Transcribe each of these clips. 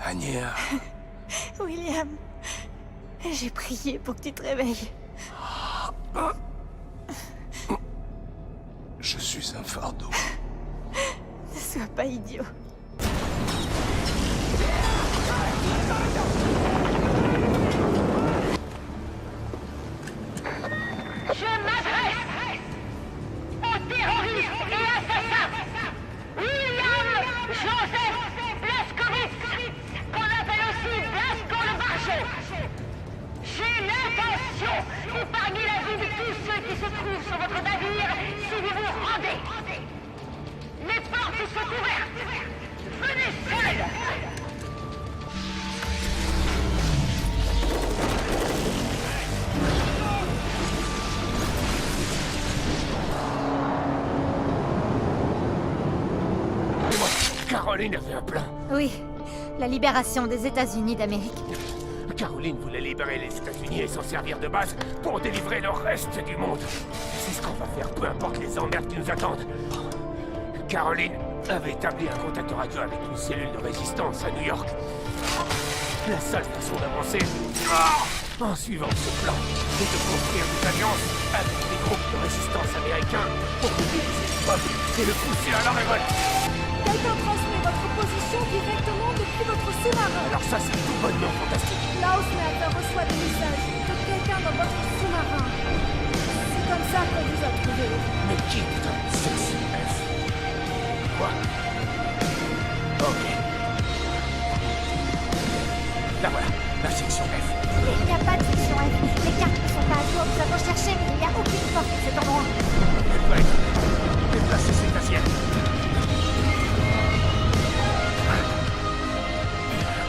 Anya, William, j'ai prié pour que tu te réveilles. je suis un fardeau. Ne sois pas idiot. Je m'adresse aux terroristes et assassins William Joseph Blaskowitz, qu'on appelle aussi Blasco le Marchand. J'ai l'intention d'épargner la vie de tous ceux qui se trouvent sur votre navire si vous vous rendez. Les portes sont ouvertes. Venez seuls. Caroline avait un plan. Oui, la libération des États-Unis d'Amérique. Caroline voulait libérer les États-Unis et s'en servir de base pour délivrer le reste du monde. C'est ce qu'on va faire, peu importe les emmerdes qui nous attendent. Caroline avait établi un contact radio avec une cellule de résistance à New York. La seule façon d'avancer, en suivant ce plan, c'est de construire des alliances avec des groupes de résistance américains pour mobiliser le peuple et le pousser à la révolte. Quelqu'un transmet votre position directement depuis votre sous-marin. Alors ça, c'est tout bonnement fantastique. L'Ausnav reçoit des messages de quelqu'un dans votre sous-marin. C'est comme ça qu'on vous a trouvé. Mais qui putain section F? Quoi? Ok. Là voilà, la section F. Il n'y a pas de section F. Les cartes ne sont pas à jour. Nous avons cherché, mais il n'y a aucune porte à cet endroit. Elle doit être déplacée cette assiette.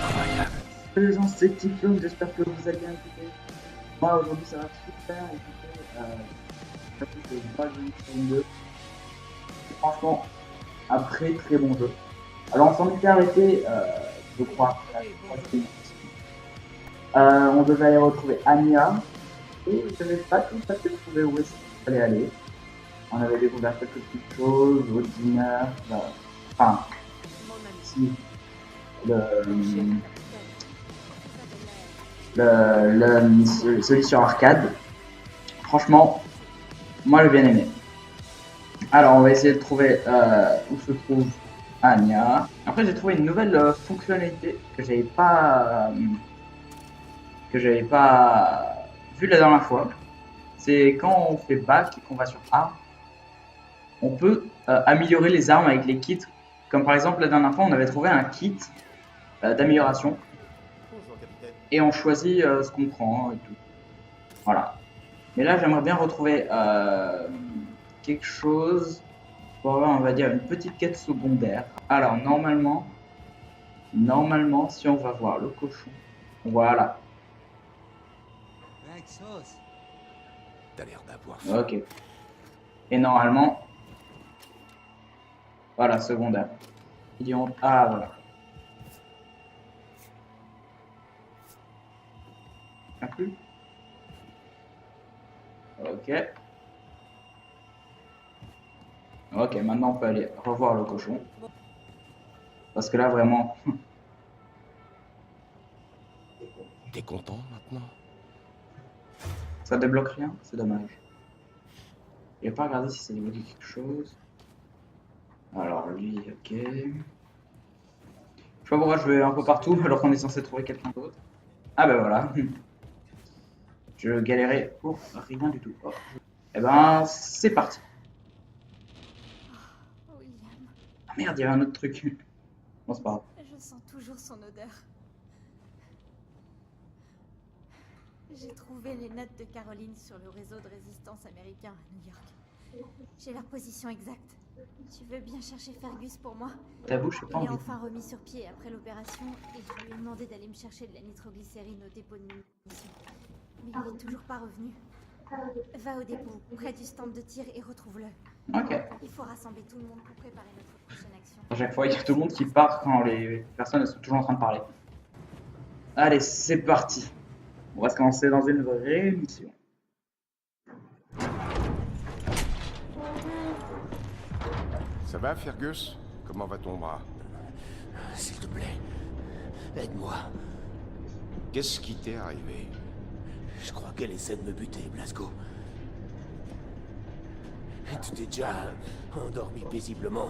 Incroyable. Salut les gens, c'est Tiflum, j'espère que vous allez bien écouter. Moi aujourd'hui ça va super écouter. Chapitre de Dragon 2. Franchement, un très bon jeu. Alors on s'en était arrêté, je crois, après la troisième partie. On devait aller retrouver Anya. Et je n'avais pas tout à fait trouvé où est-ce qu'il fallait aller. On avait découvert quelques petites choses, Audiner, enfin, si, celui sur arcade. Franchement, moi j'ai bien aimé. Alors on va essayer de trouver où se trouve Anya. Après j'ai trouvé une nouvelle fonctionnalité que j'avais pas vu la dernière fois. C'est quand on fait back et qu'on va sur armes, on peut améliorer les armes avec les kits. Comme par exemple la dernière fois on avait trouvé un kit d'amélioration. Et on choisit ce qu'on prend et tout. Voilà. Mais là, j'aimerais bien retrouver quelque chose pour avoir, on va dire, une petite quête secondaire. Alors, normalement, si on va voir le cochon, voilà. T'as l'air d'avoir faim. Ok. Et normalement, voilà, secondaire. Ah, voilà. Inclus. Ok. Ok, maintenant on peut aller revoir le cochon. Parce que là vraiment... T'es content maintenant? Ça débloque rien, c'est dommage. J'ai pas regardé si ça débloquait quelque chose. Alors lui, ok. Je sais pas pourquoi je vais un peu partout alors qu'on est censé trouver quelqu'un d'autre. Ah ben voilà. Je galérais pour rien du tout. Oh. Et ben c'est parti. William, Ah merde, il y avait un autre truc. Bon c'est pas grave. je sens toujours son odeur. J'ai trouvé les notes de Caroline sur le réseau de résistance américain à New York. J'ai leur position exacte. Tu veux bien chercher Fergus pour moi? Ta bouche, j'ai pas Il est envie. enfin remis sur pied après l'opération et je lui ai demandé d'aller me chercher de la nitroglycérine au dépôt de munitions. Mais il n'est toujours pas revenu. Va au dépôt, près du stand de tir et retrouve-le. Ok. Il faut rassembler tout le monde pour préparer notre prochaine action. À chaque fois, il y a tout le monde qui part quand les personnes sont toujours en train de parler. Allez, c'est parti. On va se lancer dans une vraie mission. Ça va, Fergus? Comment va ton bras? S'il te plaît, Aide-moi. Qu'est-ce qui t'est arrivé? Je crois qu'elle essaie de me buter, Blasco. Tu t'es déjà endormi paisiblement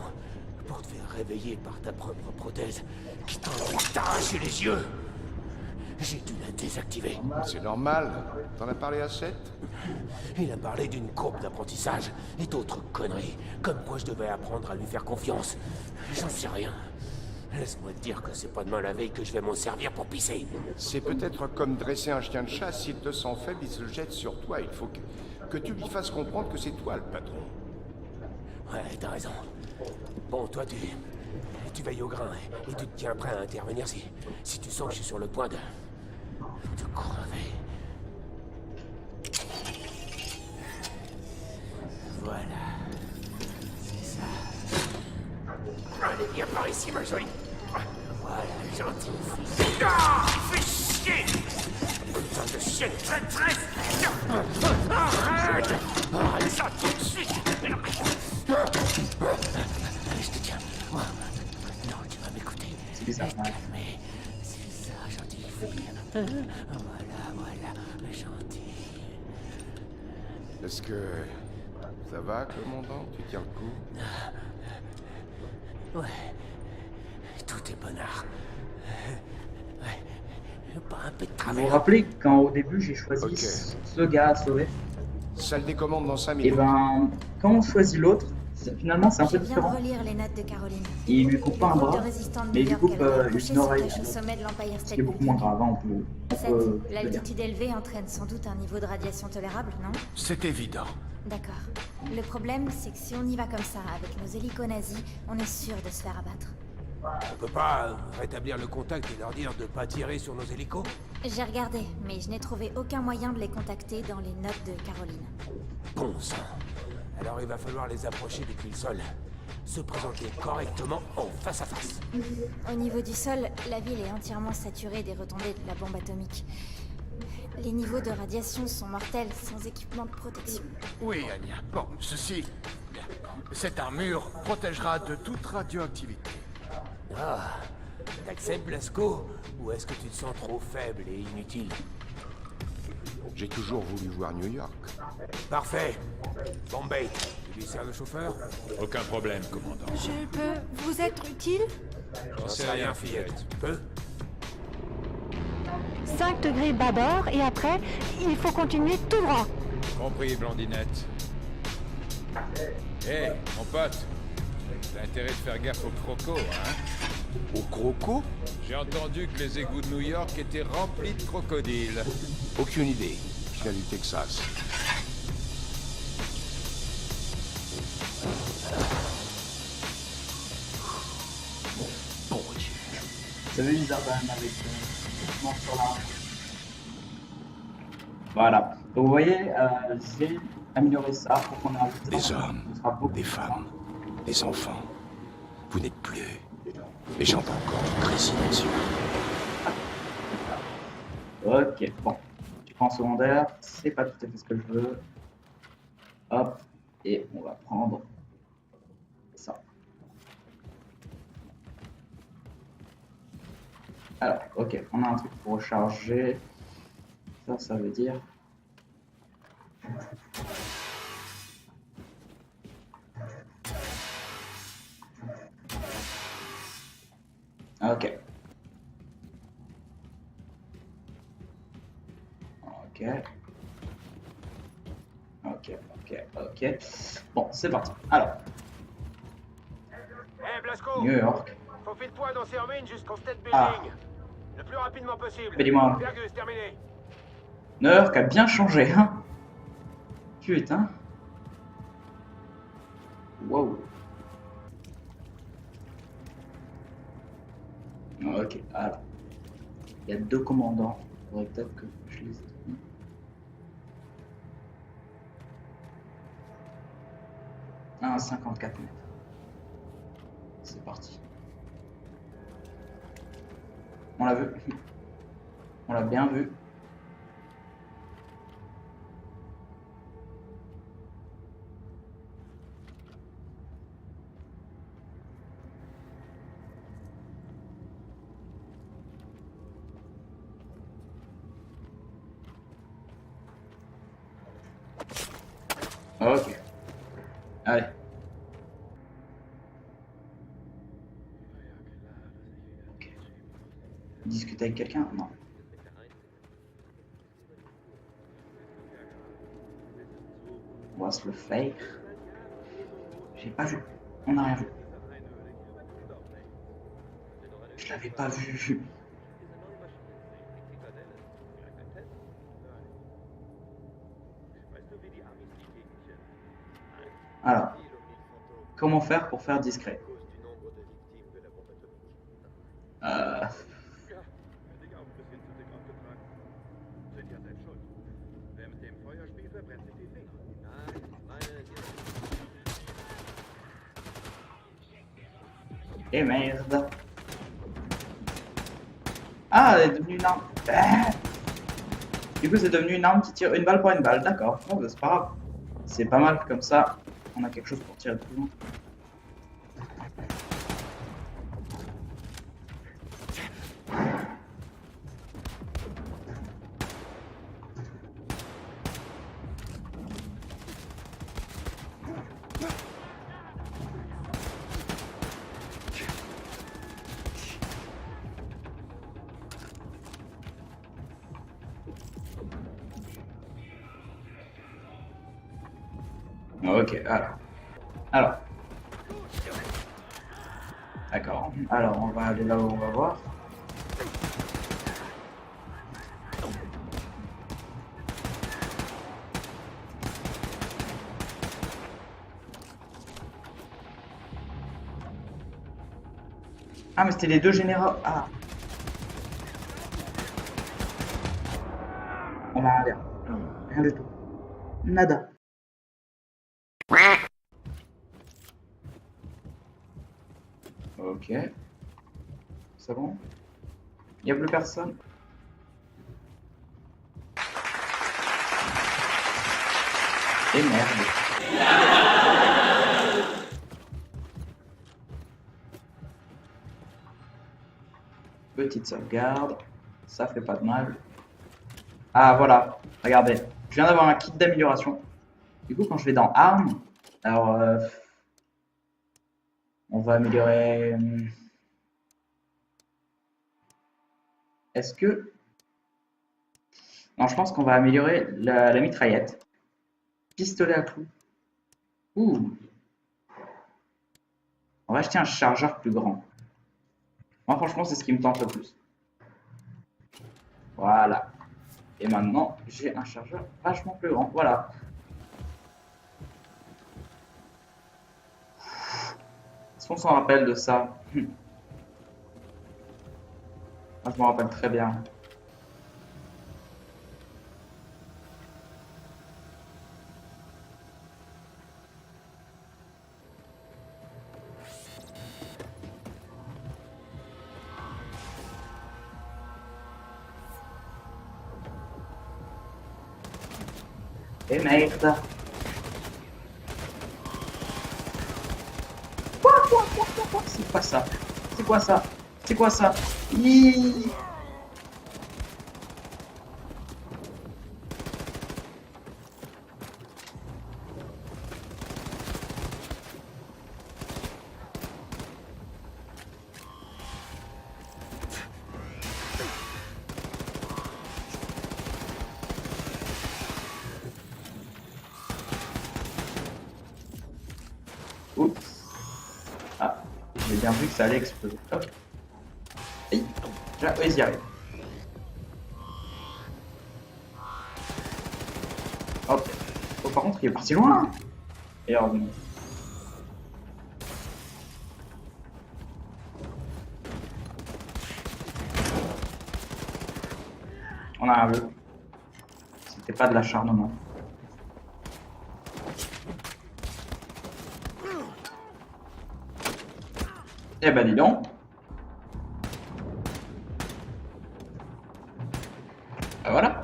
pour te faire réveiller par ta propre prothèse qui t'a envie de t'arracher les yeux. J'ai dû la désactiver. C'est normal. T'en as parlé à Seth? Il a parlé d'une courbe d'apprentissage et d'autres conneries, comme quoi je devais apprendre à lui faire confiance. J'en sais rien. Laisse-moi te dire que c'est pas demain la veille que je vais m'en servir pour pisser. C'est peut-être comme dresser un chien de chasse. S'il te sent faible, il se jette sur toi. Il faut que tu lui fasses comprendre que c'est toi le patron. Ouais, t'as raison. Bon, toi, tu veilles au grain et tu te tiens prêt à intervenir si tu sens que je suis sur le point de crever. Voilà. C'est ça. Allez, viens par ici, ma jolie. Voilà, gentil fille. Ah, fais chier! Putain de chienne traîtresse! Arrête! Arrête ça tout de suite! Je te tiens. Non, tu vas m'écouter. C'est bizarre. Ouais. Mais c'est ça, gentille fille. Voilà, gentil. Est-ce que ça va, commandant? Tu tiens le coup? Ouais. Tout est bonnard. Ouais. Pas un peu de Vous travers. vous rappelez quand au début j'ai choisi Ok. ce gars à sauver? Salle des commandes dans 5 Et minutes. ben, quand on choisit l'autre, finalement c'est un Je peu viens de différent. relire les notes de Caroline. Il lui coupe pas un Le groupe de bras, résistants de mais New il lui York coupe avait approché une ses oreille. flèches au sommet de l'Empire Ce State qui est beaucoup Building. moins grave, hein, on Seth, peut le dire. l'altitude élevée entraîne sans doute un niveau de radiation tolérable, non? C'est évident. D'accord. Le problème, c'est que si on y va comme ça, avec nos hélicos nazis, on est sûr de se faire abattre. On peut pas rétablir le contact et leur dire de pas tirer sur nos hélicos? J'ai regardé, mais je n'ai trouvé aucun moyen de les contacter dans les notes de Caroline. Bon sang. Alors il va falloir les approcher depuis le sol. Se présenter correctement en face à face. Au niveau du sol, la ville est entièrement saturée des retombées de la bombe atomique. Les niveaux de radiation sont mortels sans équipement de protection. Oui, Anya. Bon, cette armure protégera de toute radioactivité. Ah, t'acceptes Blasco? Ou est-ce que tu te sens trop faible et inutile? J'ai toujours voulu voir New York. Parfait. Bombay, tu lui sers le chauffeur? Aucun problème, commandant. Je peux vous être utile? J'en sais rien, fillette. Tu peux? 5 degrés bâbord et après, il faut continuer tout droit. Compris, blondinette. Hé, mon pote. T'as intérêt de faire gaffe aux crocos, hein? Au croco? J'ai entendu que les égouts de New York étaient remplis de crocodiles. Aucune idée. Je viens du Texas. Bon Dieu. Ça fait bizarre quand même avec l'équipement sur la hanche. Voilà. Donc vous voyez, j'ai amélioré ça pour qu'on ait un peu de Des temps. hommes, Ce sera beaucoup des plus femmes, simple. des enfants. Vous n'êtes plus. Et j'entends encore du cri silencieux. Ok, bon. Je prends en secondaire, c'est pas tout à fait ce que je veux. Hop, et on va prendre ça. Alors, ok, on a un truc pour recharger. Ça veut dire... Ok. Ok. Ok. Bon, c'est parti. Alors, Hé, Blasco! New York. Faut filer le point dans ces ruines jusqu'au State Ah. Building. Le plus rapidement possible. Mais dis-moi. Fergus, terminé. New York a bien changé, hein. Putain. Wow. Ok, alors. Il y a deux commandants. Il faudrait peut-être que je les ai. Ah, 54 mètres. C'est parti. On l'a vu. On l'a bien vu. Ok. Allez. Ok. Discuter avec quelqu'un? Non. On va se le faire. J'ai pas vu. On n'a rien vu. Je l'avais pas vu. Alors, comment faire pour faire discret? Euh... Eh merde. Ah, elle est devenue une arme. Ah. Du coup, c'est devenu une arme qui tire une balle pour une balle. D'accord. Oh, bah, c'est pas grave. C'est pas mal comme ça. On a quelque chose pour tirer plus loin. Ok, alors. D'accord. Alors, on va aller là où on va voir. Ah, mais c'était les deux généraux. Ah. On a rien. Rien du tout. Nada. Ok. C'est bon? Il n'y a plus personne? Et merde. Petite sauvegarde. Ça fait pas de mal. Ah voilà. Regardez. Je viens d'avoir un kit d'amélioration. Du coup, quand je vais dans armes, alors on va améliorer. Est-ce que... Non, je pense qu'on va améliorer la mitraillette. Pistolet à clous. Ouh. On va acheter un chargeur plus grand. Moi, franchement, c'est ce qui me tente le plus. Voilà. Et maintenant, j'ai un chargeur vachement plus grand. Voilà. Est-ce qu'on s'en rappelle de ça? Moi, je m'en rappelle très bien. Et merde. Quoi? C'est quoi ça? C'est quoi ça? C'est quoi ça? Hiii. Oups. Ah, j'ai bien vu que ça allait exploser. Hop. Aïe. Oui, j'y arrive. Hop. Oh, par contre, il est parti loin. Et alors, on a un bleu. C'était pas de l'acharnement. Eh ben dis donc. Ben voilà.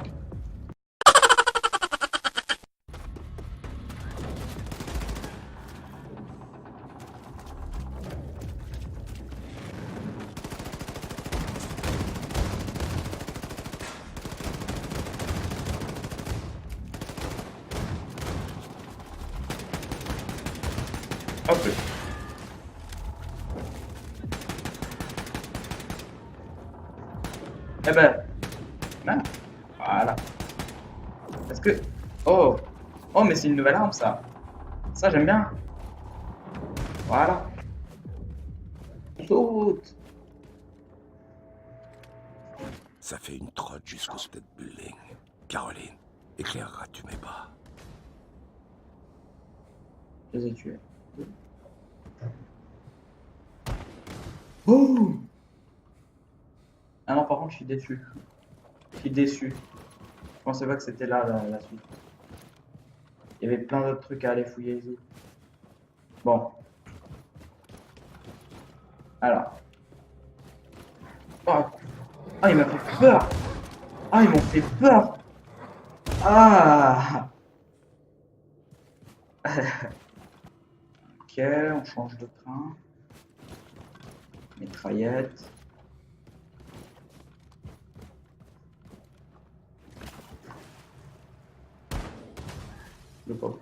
Hop. Eh ben. Non. Voilà. Est-ce que... Oh. Oh, mais c'est une nouvelle arme, ça. Ça, j'aime bien. Voilà. Saute. Ça fait une trotte jusqu'au state building. Caroline, éclaireras-tu mes pas? Je les ai tués. Oh. Ah non, par contre, je suis déçu. Je suis déçu. Je pensais pas que c'était là la suite. Il y avait plein d'autres trucs à aller fouiller les autres. Bon. Alors. Oh. Ah, il m'a fait peur. Ah, ils m'ont fait peur. Ah. Ok, on change de train. Mitraillette. Le pauvre.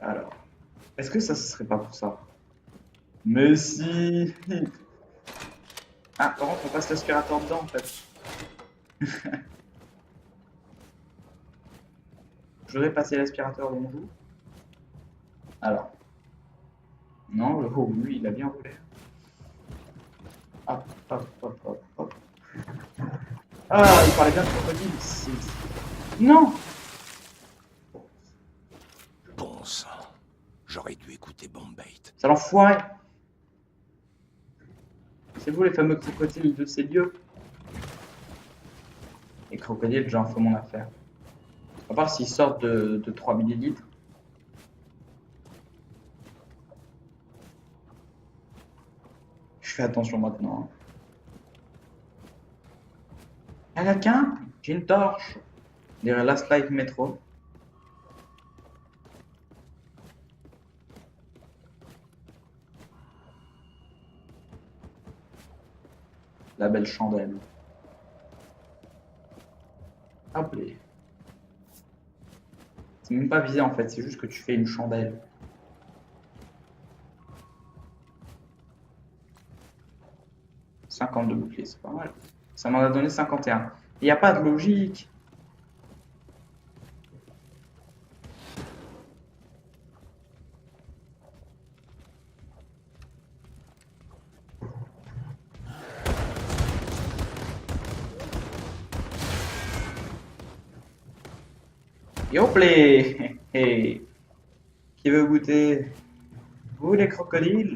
Alors, est-ce que ça ce serait pas pour ça? Mais si. Ah, par contre, on passe l'aspirateur dedans en fait. J'aurais passé l'aspirateur où on joue. Alors. Non, le haut, lui, il a bien roulé. Hop, hop, hop, hop, hop. Ah, il parlait bien de crocodile. Non! Bon sang. J'aurais dû écouter Bombay. Ça l'enfoiré! C'est vous les fameux crocodiles de ces lieux? Les crocodiles, j'en fais mon affaire. À part s'ils sortent de 3 millilitres. Je fais attention maintenant. Ah, quelqu'un? J'ai une torche. On dirait Last Light Metro. La belle chandelle. Hop là. C'est même pas visé en fait, c'est juste que tu fais une chandelle. « 52 boucliers, c'est pas mal. Ça m'en a donné 51. Il n'y a pas de logique. Yoplé. Hey. Qui veut goûter? Vous les crocodiles?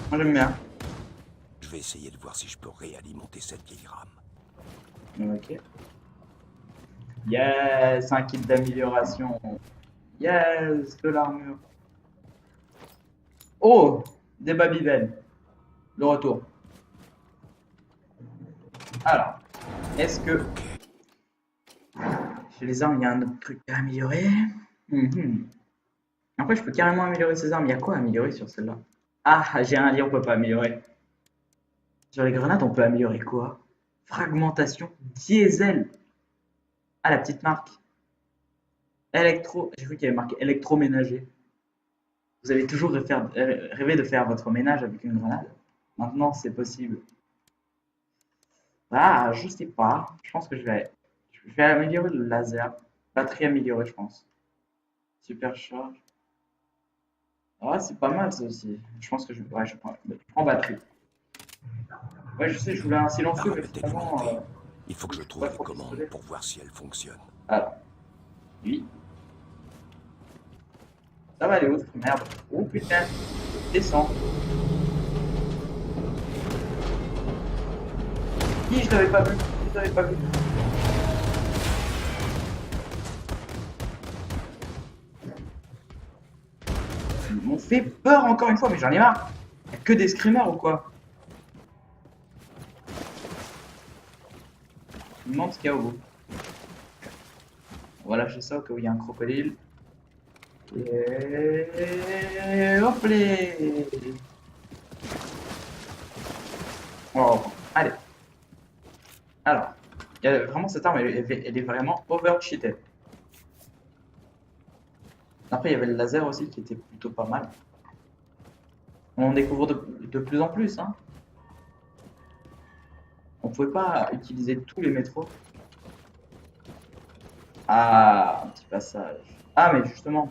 Moi j'aime bien. Je vais essayer de voir si je peux réalimenter cette vieille rame. Ok. Yes, un kit d'amélioration. Yes, de l'armure. Oh, des Babybel. Le retour. Alors, est-ce que chez les armes, il y a un autre truc à améliorer? Après, je peux carrément améliorer ces armes. Il y a quoi à améliorer sur celle-là? Ah, j'ai rien dit, on peut pas améliorer. Sur les grenades, on peut améliorer quoi? Fragmentation, diesel. Ah, la petite marque. Électro, j'ai cru qu'il y avait marqué électroménager. Vous avez toujours rêvé de faire votre ménage avec une grenade. Maintenant, c'est possible. Ah, je sais pas. Je pense que je vais améliorer le laser. Batterie améliorée, je pense. Supercharge. Ah, c'est pas mal ça aussi. Je pense que je prends batterie. Ouais, je sais, je voulais un silencieux, mais finalement... Il faut que je trouve les commandes pour voir si elles fonctionnent. Alors. Oui. Ça va aller où? Merde. Oh putain. Descends. Qui? Je t'avais pas vu. Je t'avais pas vu. Ils m'ont fait peur encore une fois, mais j'en ai marre. Y'a que des screamers ou quoi? Je me demande ce qu'il y a au bout. Voilà, j'ai ça au cas où il y a un crocodile. Et hop les. Oh, allez. Alors, vraiment cette arme, elle est vraiment over-cheatée. Après, il y avait le laser aussi qui était plutôt pas mal. On découvre de plus en plus, hein. On pouvait pas utiliser tous les métros. Ah, un petit passage. Ah, mais justement.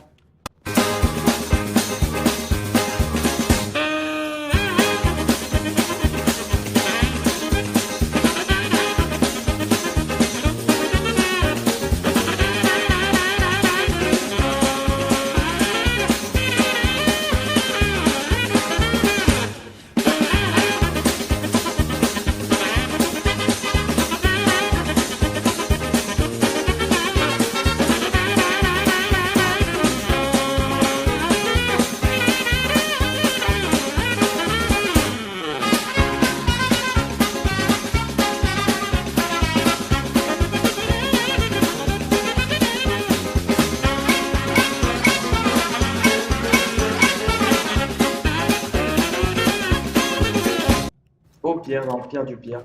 Au pire, dans le pire du pire,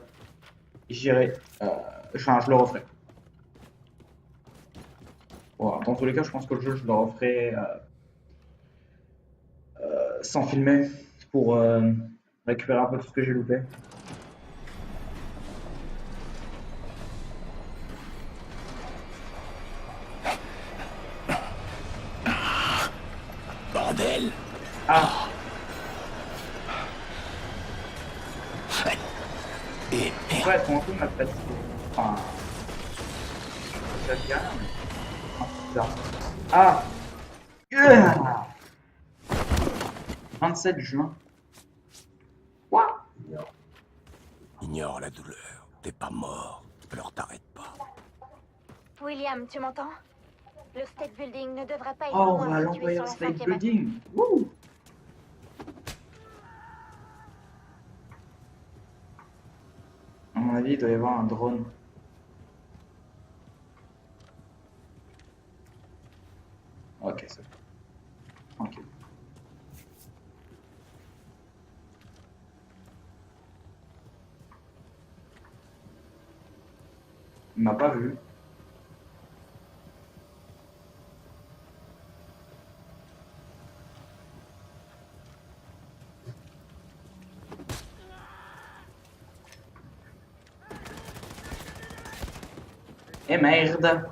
j'irai. Enfin, je le referai. Bon, dans tous les cas, je pense que le jeu, je le referai sans filmer pour récupérer un peu tout ce que j'ai loupé. Bordel! Ah! Et Ouais, pour un coup, ma fatigue. Enfin. Ça dit rien, mais. Ah, c'est bizarre. Ah! 27 juin. Quoi? ignore la douleur. T'es pas mort. Pleure, t'arrête pas. William, tu m'entends? Le State Building ne devrait pas être Oh, on loin va à situé sur l'Empire la State 5e Building. Wouh! À mon avis, il doit y avoir un drone. Ok, c'est bon. Tranquille. Il m'a pas vu. Eh merde!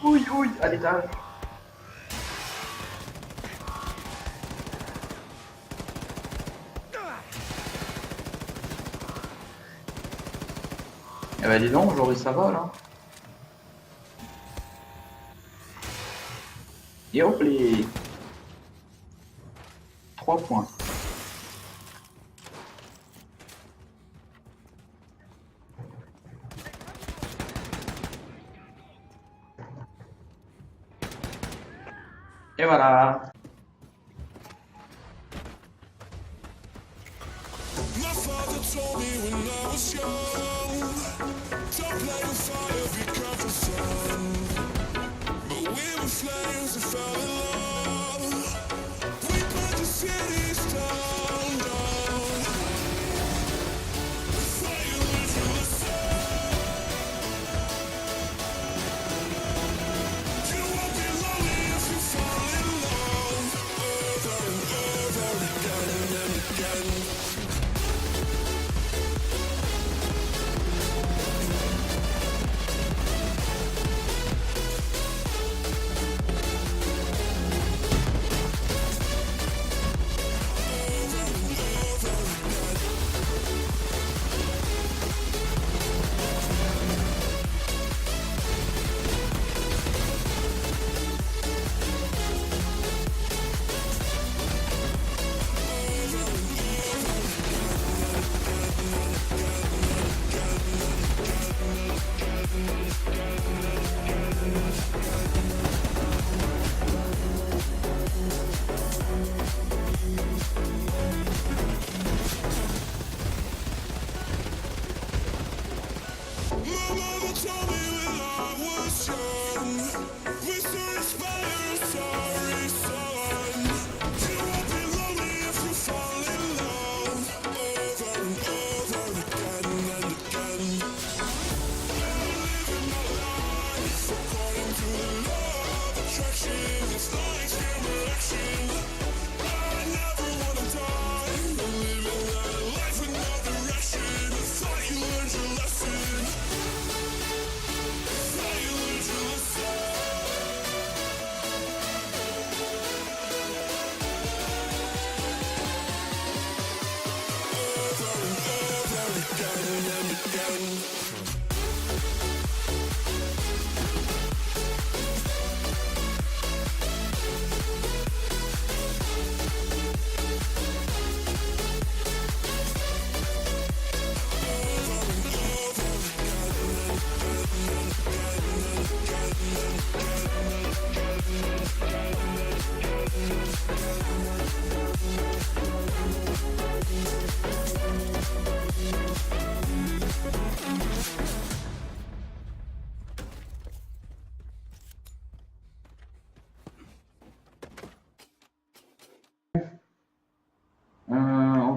Ouille, ouille, à l'étage. Eh ben dis donc, aujourd'hui ça va là. Et hop les 3 points. Et voilà.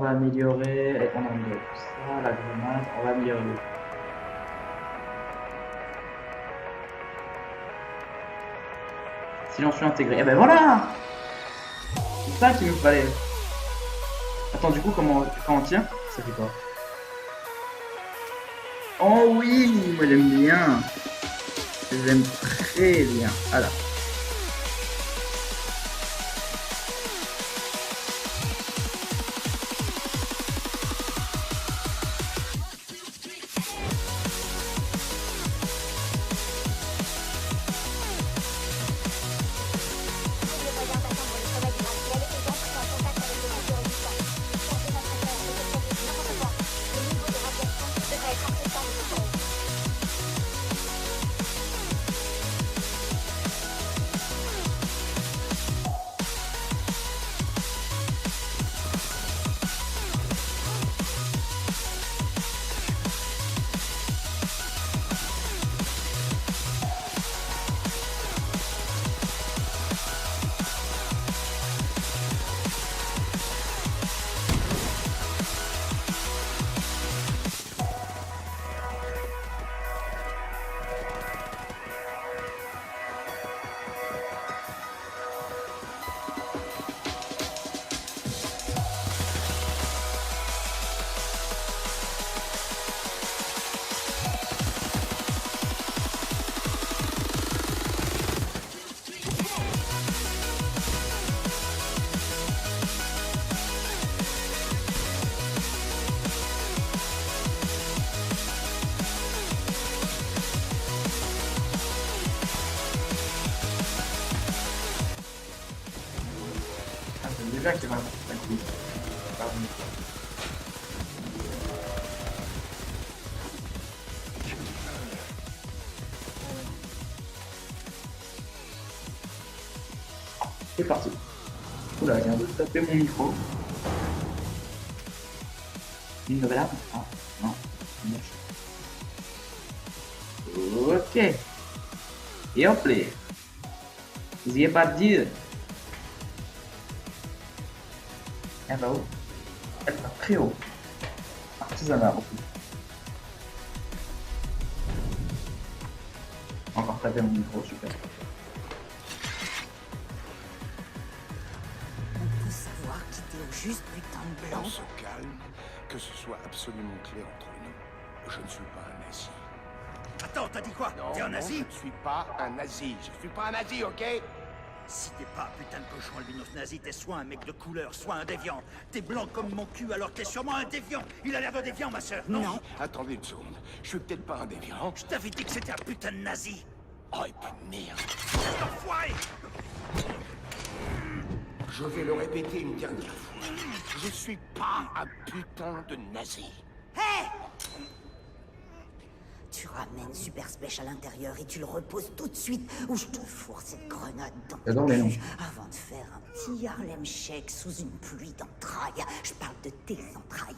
va améliorer. On va améliorer tout ça, la grenade, on va améliorer le. Silencieux intégré. Et ben voilà! C'est ça qu'il me fallait. Attends, du coup, quand on tire, ça fait quoi? Oh oui, moi j'aime bien. J'aime très bien. Voilà. Déjà qu'il va la couille. Pardon. C'est parti. Oula, je viens de taper mon micro. Une nouvelle arme? Ah, non. Ok. Et hop là. Vous y êtes parti. Elle va où? Elle va très haut. Artisanat aussi. Encore taper mon micro, super. On peut savoir qui t'es au juste, putain de blanc. On se calme, que ce soit absolument clair entre nous. Je ne suis pas un nazi. Attends, t'as dit quoi? Non, T'es un non, nazi? je ne suis pas un nazi. Je suis pas un nazi, ok? Si t'es pas un putain de cochon albinos nazi, t'es soit un mec de couleur, soit un déviant. T'es blanc comme mon cul, alors t'es sûrement un déviant. Il a l'air d'un déviant, ma sœur, non? Non. Attendez une seconde. Je suis peut-être pas un déviant. Je t'avais dit que c'était un putain de nazi. Oh, et puis merde. Cet enfoiré! Je vais le répéter une dernière fois. Je suis pas un putain de nazi. Hé! Tu ramènes Super Spèche à l'intérieur et tu le reposes tout de suite ou je te fourre cette grenade dans J'adore le les noms. cul avant de faire un petit Harlem Shake sous une pluie d'entrailles. Je parle de tes entrailles.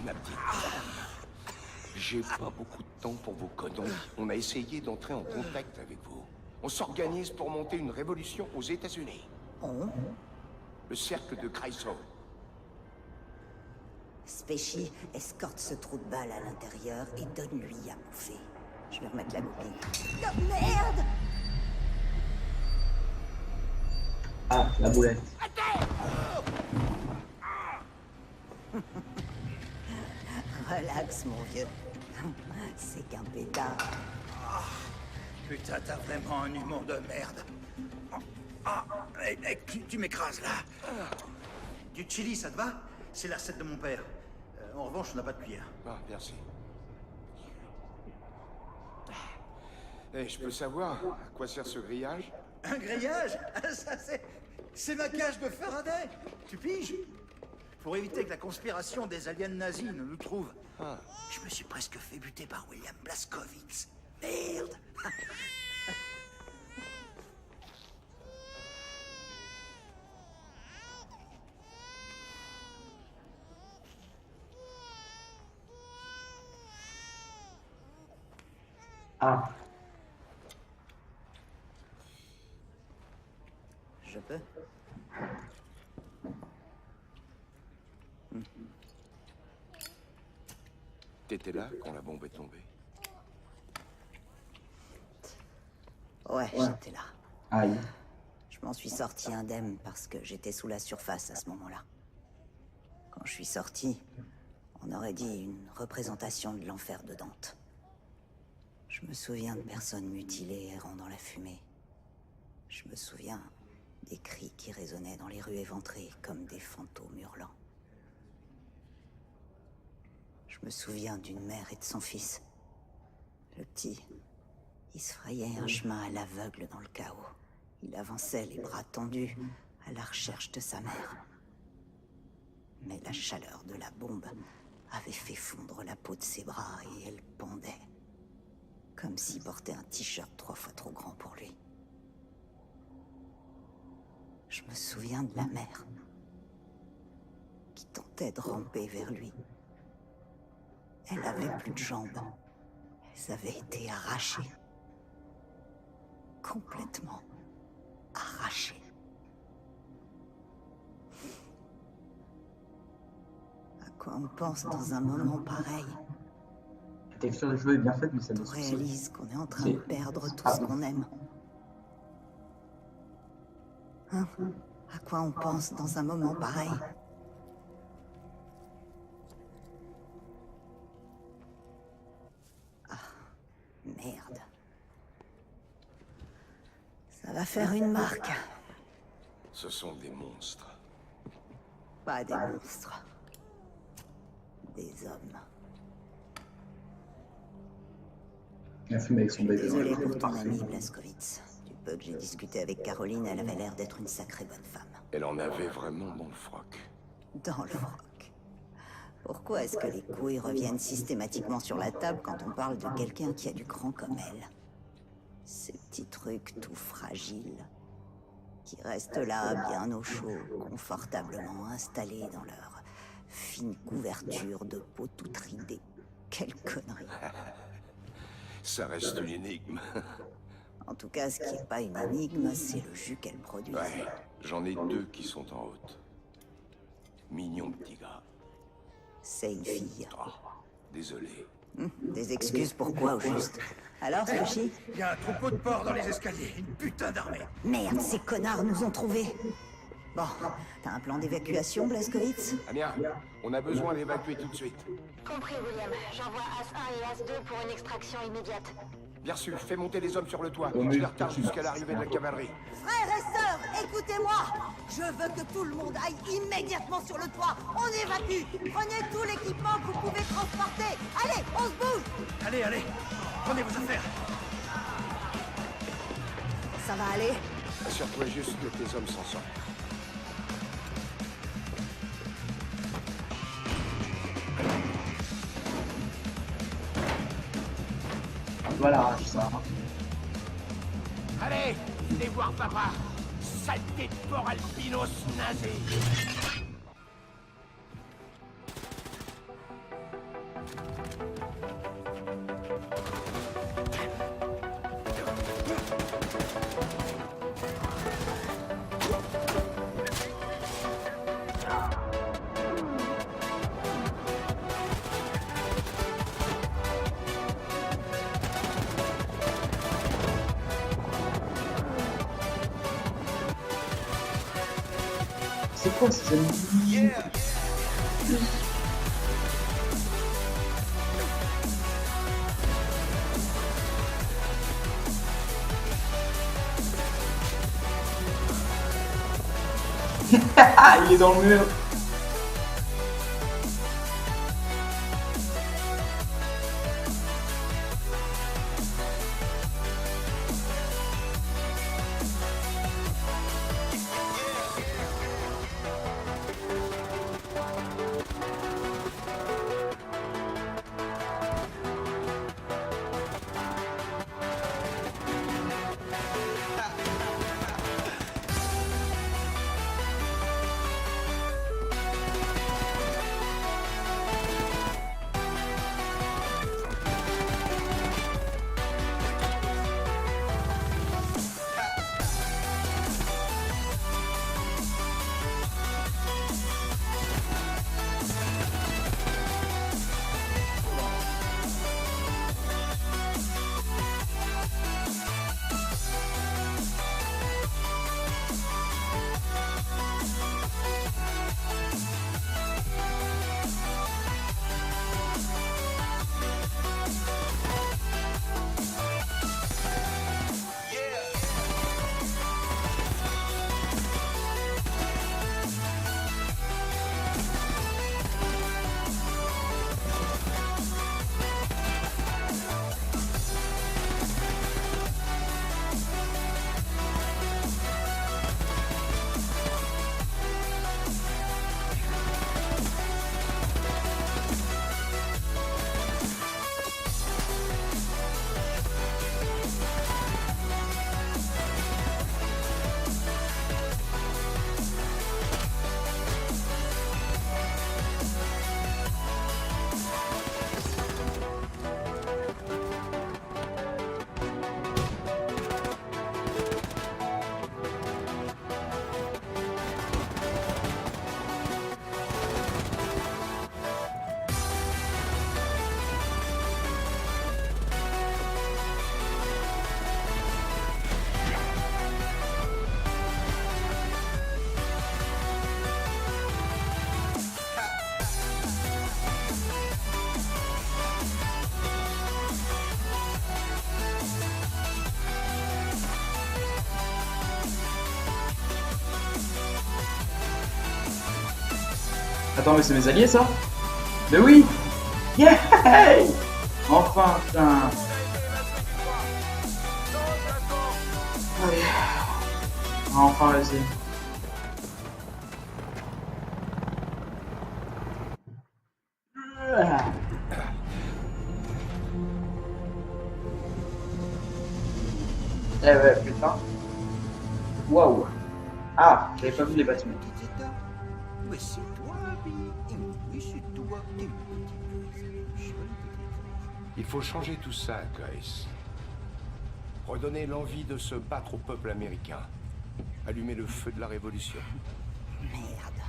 Ma petite femme, j'ai pas beaucoup de temps pour vos conneries. On a essayé d'entrer en contact avec vous. On s'organise pour monter une révolution aux États-Unis. On? Le cercle de Kreisau. Spéchy, escorte ce trou de balle à l'intérieur et donne-lui à bouffer. Je vais remettre la goupille. Oh merde! Ah, la boulette. Relax, mon vieux. C'est qu'un pétard. Putain, t'as vraiment un humour de merde. Tu m'écrases là. Du chili, ça te va? C'est la recette de mon père. En revanche, on n'a pas de cuillère. Ah, merci. Eh, je peux savoir à quoi sert ce grillage? Un grillage? Ça, c'est ma cage de Faraday. Tu piges? Pour éviter que la conspiration des aliens nazis ne nous trouve. Ah. Je me suis presque fait buter par William Blazkowicz. Merde. Ah, Je peux? T'étais là quand la bombe est tombée? Ouais, j'étais là. Aïe. Je m'en suis sorti indemne parce que j'étais sous la surface à ce moment-là. Quand je suis sorti, on aurait dit une représentation de l'enfer de Dante. Je me souviens de personnes mutilées errant dans la fumée. Je me souviens des cris qui résonnaient dans les rues éventrées comme des fantômes hurlants. Je me souviens d'une mère et de son fils. Le petit, il se frayait un chemin à l'aveugle dans le chaos. Il avançait les bras tendus à la recherche de sa mère. Mais la chaleur de la bombe avait fait fondre la peau de ses bras et elle pendait. Comme s'il portait un t-shirt 3 fois trop grand pour lui. Je me souviens de la mère qui tentait de ramper vers lui. Elle avait plus de jambes. Elles avaient été arrachées. Complètement arrachées. À quoi on pense dans un moment pareil? La texture des cheveux est bien faite, mais ça On doit se réalise qu'on est en train de perdre tout ce qu'on aime. Hein? À quoi on pense dans un moment pareil? Ah, merde. Ça va faire une marque. Ce sont des monstres. Pas des monstres. Des hommes. Il fume avec son bébé. Désolé pour ton ami Blazkowicz. Du peu que j'ai discuté avec Caroline, elle avait l'air d'être une sacrée bonne femme. Elle en avait vraiment dans le froc. Dans le froc. Pourquoi est-ce que les couilles reviennent systématiquement sur la table quand on parle de quelqu'un qui a du cran comme elle? Ces petits trucs tout fragiles, qui restent là, bien au chaud, confortablement installés dans leur fine couverture de peau toute ridée. Quelle connerie. Ça reste une énigme. En tout cas, ce qui n'est pas une énigme, c'est le jus qu'elle produit. Ouais, j'en ai 2 qui sont en route. Mignon petit gars. C'est une fille. Oh, désolé. Des excuses pourquoi, au juste? Alors, Sushi? Il y a un troupeau de porcs dans les escaliers. Une putain d'armée. Merde, ces connards nous ont trouvés. Bon, t'as un plan d'évacuation, Blazkowicz? Anya, on a besoin d'évacuer tout de suite. Compris, William. J'envoie As-1 et As-2 pour une extraction immédiate. Bien sûr, fais monter les hommes sur le toit. Je les retarde jusqu'à l'arrivée de la cavalerie. Frères et sœurs, écoutez-moi! Je veux que tout le monde aille immédiatement sur le toit. On évacue. Prenez tout l'équipement que vous pouvez transporter. Allez, on se bouge! Allez, allez. Prenez vos affaires. Ça va aller? Assure-toi juste que tes hommes s'en sortent. Voilà, ça. Allez, venez voir papa. Saleté de porc albinos nazi. C'est quoi ces animaux? Il est dans le mur. Attends, mais c'est mes alliés, ça? Mais oui! Yeah! Enfin, putain! Allez. On va enfin réussi. Eh ouais, putain. Waouh. Ah, j'avais pas vu les bâtiments. Mais c'est toi, Billy. Oui, c'est toi. Il faut changer tout ça, Grace. Redonner l'envie de se battre au peuple américain. Allumer le feu de la révolution. Merde.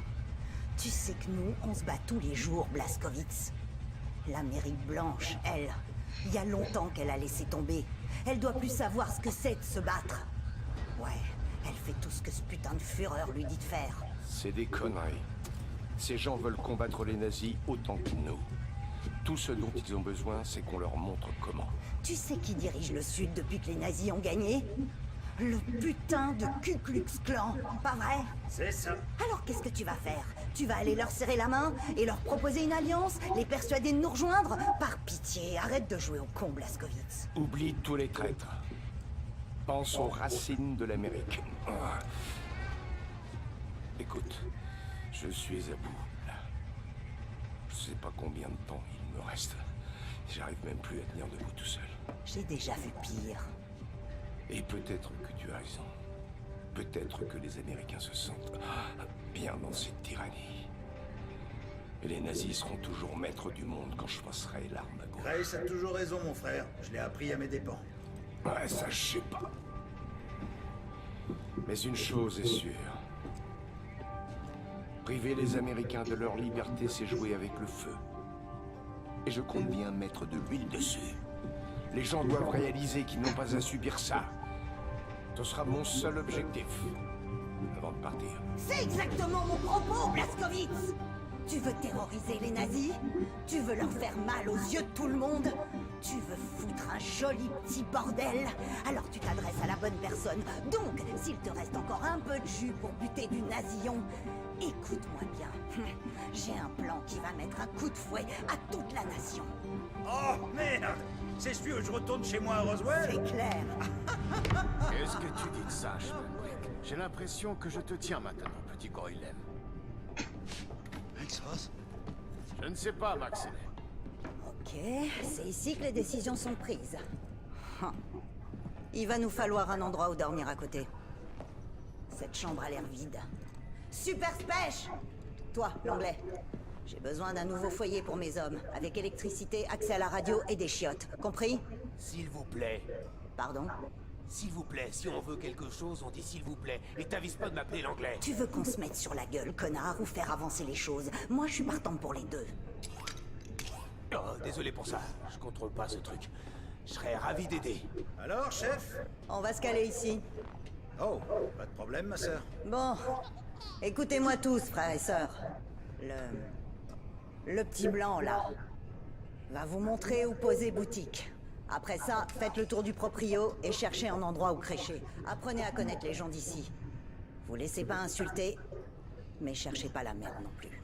Tu sais que nous, on se bat tous les jours, Blazkowicz. L'Amérique blanche, elle, il y a longtemps qu'elle a laissé tomber. Elle doit plus savoir ce que c'est de se battre. Ouais, elle fait tout ce que ce putain de Führer lui dit de faire. C'est des conneries. Ces gens veulent combattre les nazis autant que nous. Tout ce dont ils ont besoin, c'est qu'on leur montre comment. Tu sais qui dirige le Sud depuis que les nazis ont gagné? Le putain de Ku Klux Klan, pas vrai? C'est ça. Alors qu'est-ce que tu vas faire? Tu vas aller leur serrer la main et leur proposer une alliance? Les persuader de nous rejoindre? Par pitié, arrête de jouer au con, Blazkowicz. Oublie tous les traîtres. Pense aux racines de l'Amérique. Ah. Écoute, je suis à bout, là. Je sais pas combien de temps il me reste. J'arrive même plus à tenir debout tout seul. J'ai déjà vu pire. Et peut-être que tu as raison. Peut-être que les Américains se sentent bien dans cette tyrannie. Et les nazis seront toujours maîtres du monde quand je passerai l'arme à gauche. Grace a toujours raison, mon frère. Je l'ai appris à mes dépens. Ouais, ça, je sais pas. Mais une chose est sûre. Priver les Américains de leur liberté, c'est jouer avec le feu. Et je compte bien mettre de l'huile dessus. Les gens doivent réaliser qu'ils n'ont pas à subir ça. Ce sera mon seul objectif. Avant de partir. C'est exactement mon propos, Blazkowicz! Tu veux terroriser les nazis? Tu veux leur faire mal aux yeux de tout le monde? Tu veux foutre un joli petit bordel? Alors tu t'adresses à la bonne personne. Donc, s'il te reste encore un peu de jus pour buter du nazillon, écoute-moi bien. J'ai un plan qui va mettre un coup de fouet à toute la nation. Oh, merde! C'est celui où je retourne chez moi à Roswell? C'est clair. Qu'est-ce que tu dis de ça, Schmalbrick? J'ai l'impression que je te tiens maintenant, petit gorilem. Max Ross? Je ne sais pas, Maxine. Ok, c'est ici que les décisions sont prises. Il va nous falloir un endroit où dormir à côté. Cette chambre a l'air vide. Super Spèche! Toi, l'anglais. J'ai besoin d'un nouveau foyer pour mes hommes, avec électricité, accès à la radio et des chiottes. Compris? S'il vous plaît. Pardon? S'il vous plaît, si on veut quelque chose, on dit s'il vous plaît. Et t'avises pas de m'appeler l'anglais. Tu veux qu'on se mette sur la gueule, connard, ou faire avancer les choses? Moi, je suis partante pour les deux. Oh, désolé pour ça. Je contrôle pas ce truc. Je serais ravi d'aider. Alors, chef? On va se caler ici. Oh, pas de problème, ma sœur. Bon, écoutez-moi tous, frères et sœurs. Le petit blanc, là, va vous montrer où poser boutique. Après ça, faites le tour du proprio et cherchez un endroit où crécher. Apprenez à connaître les gens d'ici. Vous laissez pas insulter, mais cherchez pas la merde non plus.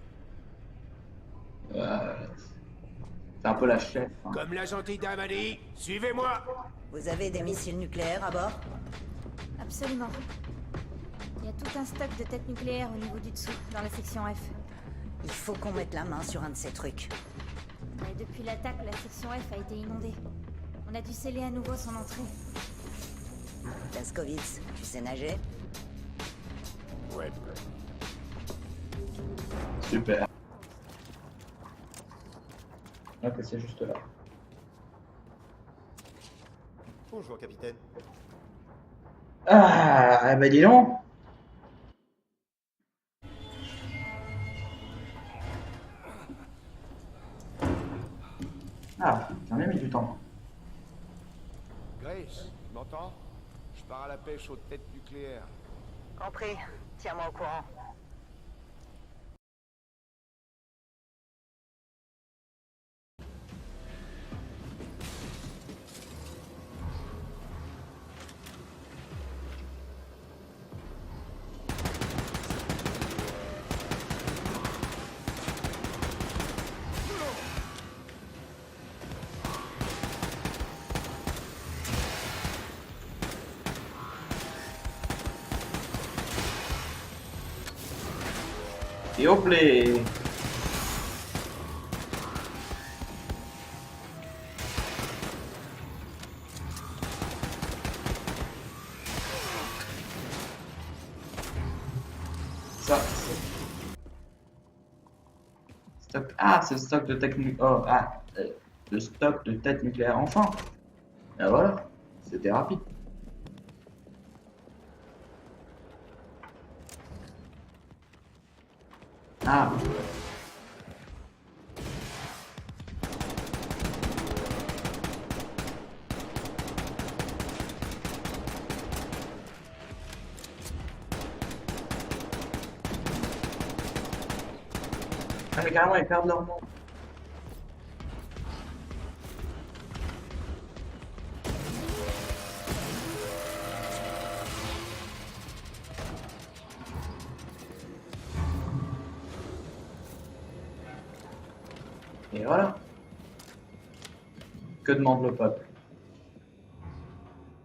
C'est un peu la chef. Hein. Comme la gentille dame a dit, suivez-moi. Vous avez des missiles nucléaires à bord? Absolument. Il y a tout un stock de têtes nucléaires au niveau du dessous, dans la section F. Il faut qu'on mette la main sur un de ces trucs. Mais depuis l'attaque, la section F a été inondée. On a dû sceller à nouveau son entrée. Blazkowicz, tu sais nager? Ouais. Super. Donc c'est juste là. Bonjour, capitaine. Ah, bah dis donc. Ah, j'en ai mis du temps. Grace, tu m'entends? Je pars à la pêche aux têtes nucléaires. Compris. Tiens-moi au courant. Et hop les. Ça. Stock. Ah, c'est le stock de tech nucléaire. Oh, ah, le stock de tête nucléaire. Enfin. Et voilà. C'était rapide. Ah. Ah mais carrément ils perdent leur monde. Et voilà. Que demande le peuple?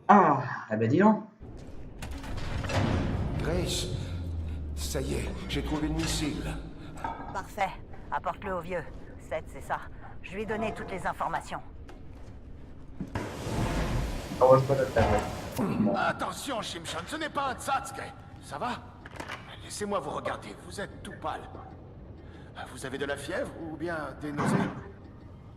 Ah, eh ben dis donc. Grace, ça y est, j'ai trouvé le missile. Parfait. Apporte-le au vieux. Seth, c'est ça. Je lui ai donné toutes les informations. Attention, Shimshon, ce n'est pas un Tsatsuke. Ça va? Laissez-moi vous regarder, vous êtes tout pâle. Vous avez de la fièvre ou bien des nausées?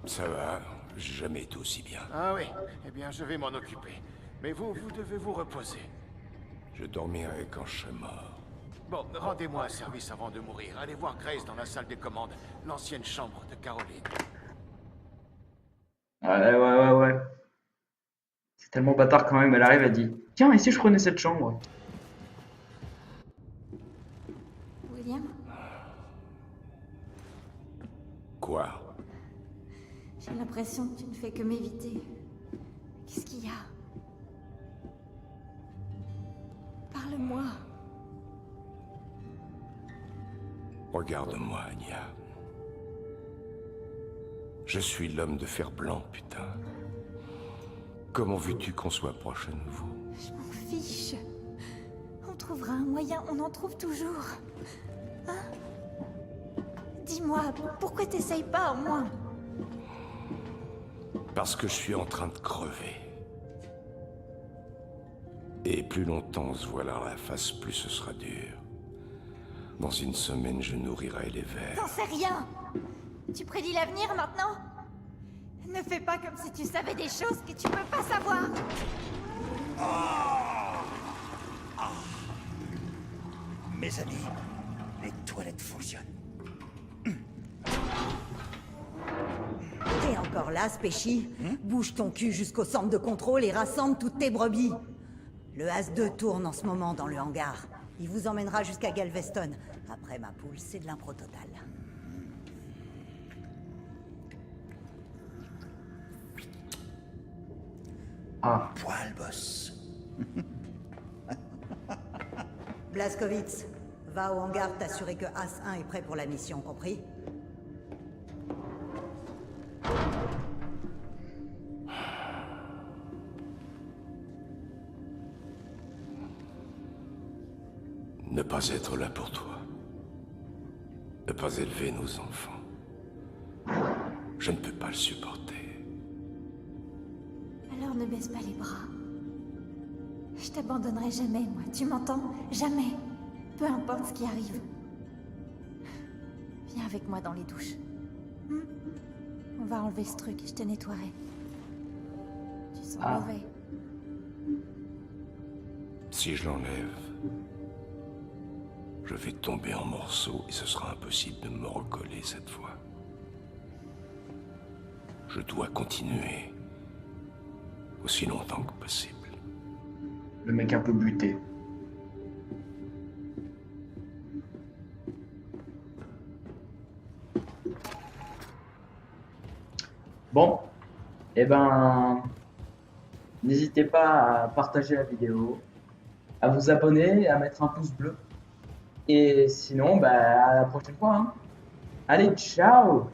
Ça va, j'ai jamais été aussi bien. Ah oui, eh bien je vais m'en occuper. Mais vous devez vous reposer. Je dormirai quand je serai mort. Bon, rendez-moi un service avant de mourir. Allez voir Grace dans la salle des commandes, l'ancienne chambre de Caroline. Ouais. C'est tellement bâtard quand même, elle arrive, elle dit tiens, et si je prenais cette chambre? William, Quoi? j'ai l'impression que tu ne fais que m'éviter. Qu'est-ce qu'il y a? Parle-moi. Regarde-moi, Anya. Je suis l'homme de fer blanc, putain. Comment veux-tu qu'on soit proche à nouveau? Je m'en fiche. On trouvera un moyen, on en trouve toujours. Hein? Dis-moi, pourquoi t'essayes pas, au moins? Parce que je suis en train de crever. Et plus longtemps on se voilera la face, plus ce sera dur. Dans une semaine, je nourrirai les vers. T'en sais rien. Tu prédis l'avenir maintenant? Ne fais pas comme si tu savais des choses que tu peux pas savoir. Mes amis, les toilettes fonctionnent. T'es encore là, Spéchi? Bouge ton cul jusqu'au centre de contrôle et rassemble toutes tes brebis. Le As-2 tourne en ce moment dans le hangar. Il vous emmènera jusqu'à Galveston. Après ma poule, c'est de l'impro total. Ah. Poil, boss. Blazkowicz, va au hangar t'assurer que As-1 est prêt pour la mission, compris? Ne pas être là pour toi. Ne pas élever nos enfants. Je ne peux pas le supporter. Alors ne baisse pas les bras. Je t'abandonnerai jamais, moi. Tu m'entends? Jamais. Peu importe ce qui arrive. Viens avec moi dans les douches. On va enlever ce truc, je te nettoierai. Tu sens mauvais. Si je l'enlève, je vais tomber en morceaux et ce sera impossible de me recoller cette fois. Je dois continuer aussi longtemps que possible. Le mec un peu buté. Bon, eh ben, n'hésitez pas à partager la vidéo, à vous abonner, à mettre un pouce bleu. Et sinon, bah, à la prochaine fois. Hein. Allez, ciao!